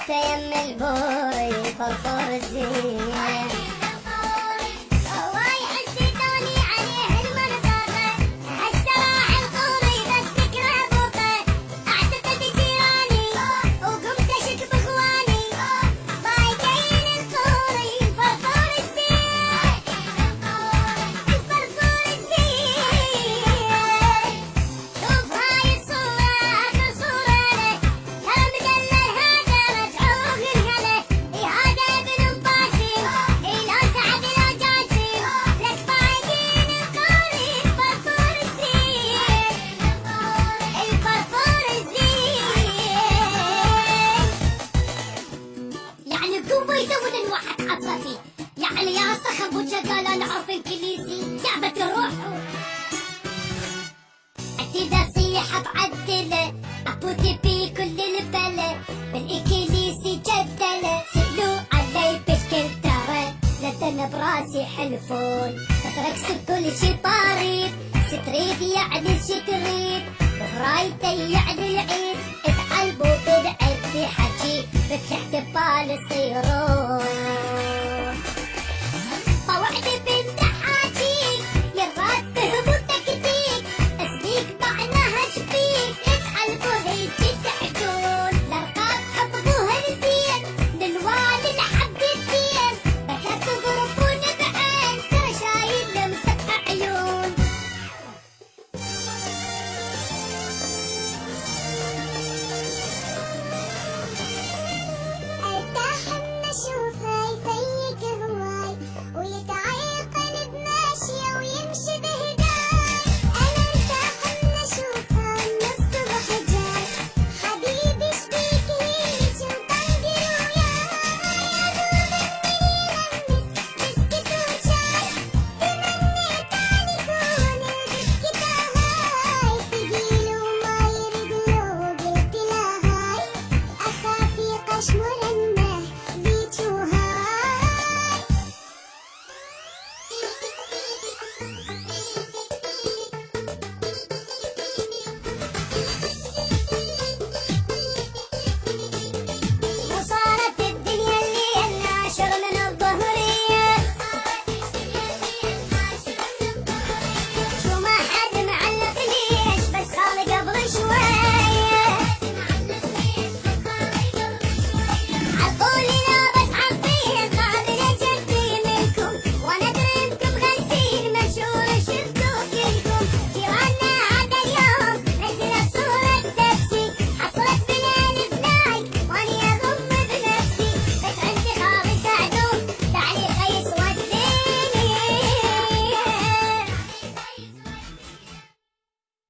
يم البوري فرفور الزين. يزود الواحد عصبي، يعني يا استخبوا قال انا اعرف انجليزي لعبة الروح. اكيد اصيح بعدله ابوتي في كل البلد بالانجليزي جدله، سألوا علي بالكلترة لدنا براسي حلفون، بس ركز كل شي طاريد، ستريد يعني شي تريد، فرايدي يعني العيد، اتعلبوا بالعيد في حجي بك احتفال يصيرون.